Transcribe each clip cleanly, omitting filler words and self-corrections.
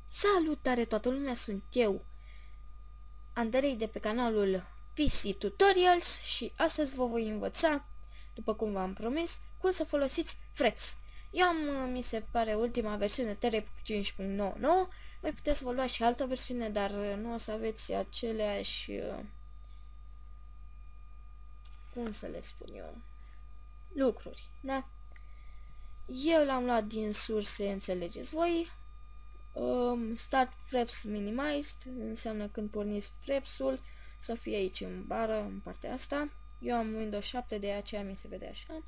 Salutare toată lumea, sunt eu, Andrei de pe canalul PC Tutorials și astăzi vă voi învăța, după cum v-am promis, cum să folosiți Fraps. Eu am, mi se pare, ultima versiune 3.5.99, mai puteți să vă luați și altă versiune, dar nu o să aveți aceleași, cum să le spun eu, lucruri, da? Eu l-am luat din surse, înțelegeți voi. Start Fraps Minimized înseamnă când porniți Frapsul să fie aici în bară, în partea asta. Eu am Windows 7, de aceea mi se vede așa.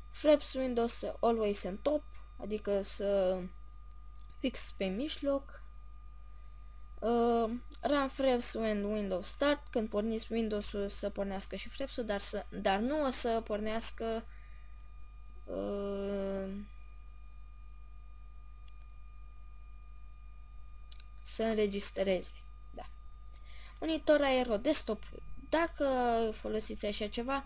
Fraps Windows Always on Top, adică să fix pe mijloc. Run Fraps when Windows Start, când porniți Windows-ul să pornească și Frapsul, dar nu o să pornească să înregistreze. Da. Monitor aero desktop. Dacă folosiți așa ceva,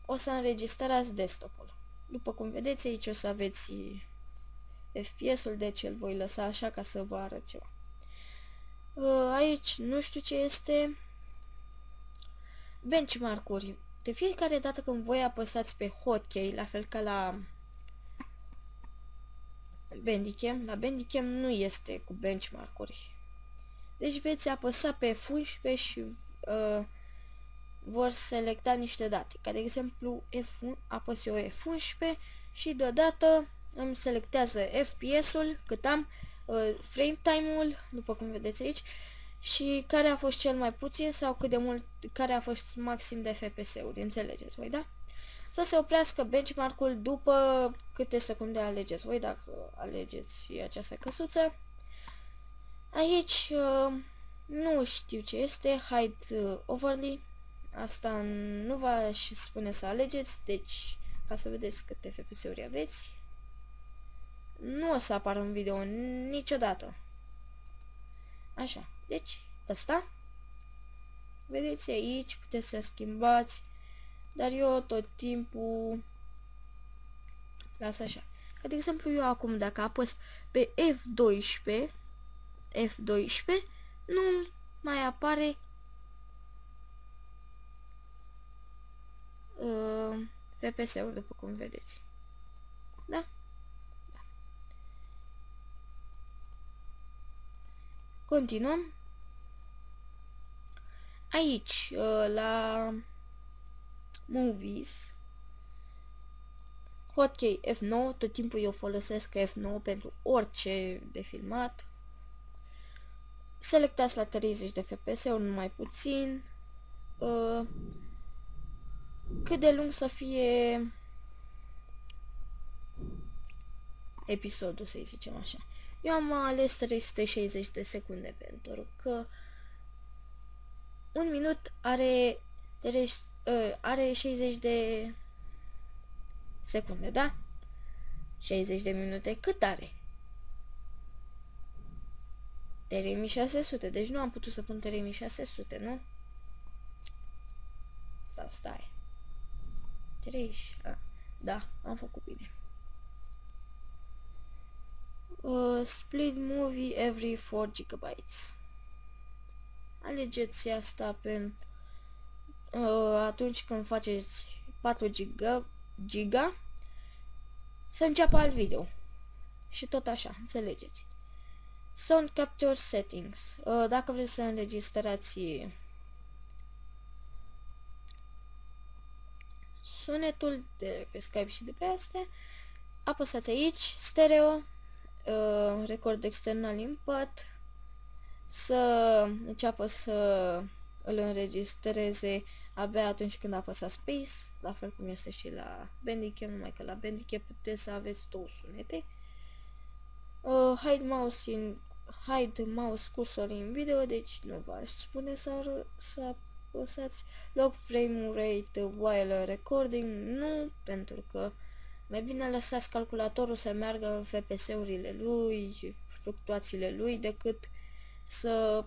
o să înregistrați desktopul. După cum vedeți aici o să aveți FPS-ul, deci îl voi lăsa așa ca să vă arăt ceva. Aici nu știu ce este. Benchmark-uri. De fiecare dată când voi apăsați pe hotkey, la fel ca la Bandicam nu este cu benchmark-uri. Deci veți apăsa pe F11 și vor selecta niște date. Ca de exemplu, apăs eu F11 și deodată îmi selectează FPS-ul, cât am, frame time-ul, după cum vedeți aici, și care a fost cel mai puțin sau cât de mult, care a fost maxim de FPS-uri, înțelegeți voi, da? Să se oprească benchmark-ul după câte secunde alegeți voi, dacă alegeți această căsuță. Aici nu știu ce este, hide overlay, asta nu v-aș spune să alegeți, deci ca să vedeți câte FPS-uri aveți. Nu o să apară în video niciodată. Așa, deci ăsta. Vedeți aici, puteți să schimbați. Dar eu tot timpul las așa. Ca de exemplu, eu acum dacă apăs pe F12, nu mai apare FPS-ul, după cum vedeți. Da? Da. Continuăm. Aici, la Movies, hotkey F9, tot timpul eu folosesc F9 pentru orice de filmat. Selectați la 30 de FPS, ori mai puțin. Cât de lung să fie episodul, să-i zicem așa. Eu am ales 360 de secunde pentru că un minut are 60 de secunde, da? 60 de minute cât are? 3600, deci nu am putut să pun 3600, nu? Sau stai. 30, da, am făcut bine. Split movie every 4 GB. Alegeți asta pentru atunci când faceți 4 giga să înceapă alt video. Și tot așa, înțelegeți. Sound Capture Settings. Dacă vreți să înregistrați sunetul de pe Skype și de pe astea, apăsați aici, stereo, record external input, să înceapă să îl înregistreze abia atunci când apăsați space, la fel cum este și la Bandicam, numai că la Bandicam puteți să aveți două sunete. Hide mouse cursor în video, deci nu v-aș spune să apăsați log frame rate while recording, nu, pentru că mai bine lăsați calculatorul să meargă în FPS-urile lui, fluctuațiile lui, decât să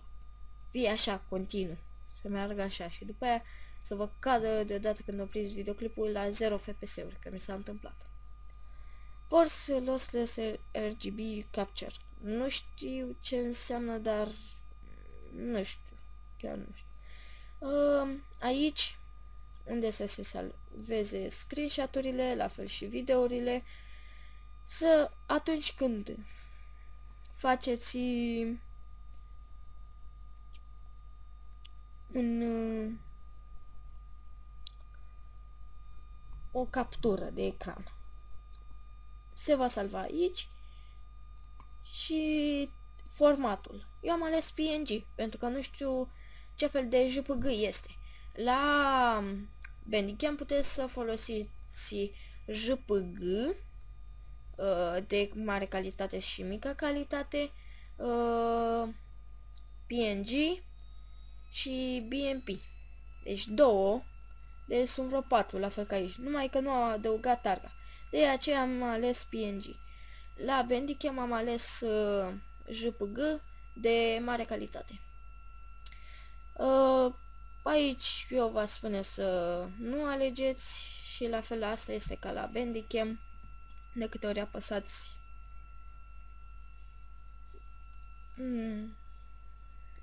fie așa continuu. să meargă așa și după aia să vă cadă deodată când opriți videoclipul la 0 FPS-uri, că mi s-a întâmplat. Force Lossless RGB Capture. Nu știu ce înseamnă, dar nu știu, chiar nu știu. Aici, unde să se salveze screenshot-urile, la fel și videourile, să atunci când faceți o captură de ecran, se va salva aici și formatul. Eu am ales PNG pentru că nu știu ce fel de JPG este. La Bandicam puteți să folosiți JPG de mare calitate și mică calitate, PNG și BMP. Deci două, deci sunt vreo 4, la fel ca aici, numai că nu au adăugat targa. De aceea am ales PNG. La Bandicam am ales JPG de mare calitate. Aici eu vă spune să nu alegeți și la fel asta este ca la Bandicam. De câte ori apăsați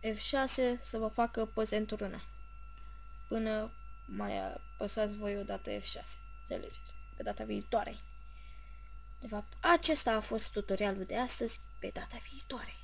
F6 să vă facă poze într-una până mai apăsați voi odată F6. Înțelegeți? Pe data viitoare. De fapt, acesta a fost tutorialul de astăzi. Pe data viitoare.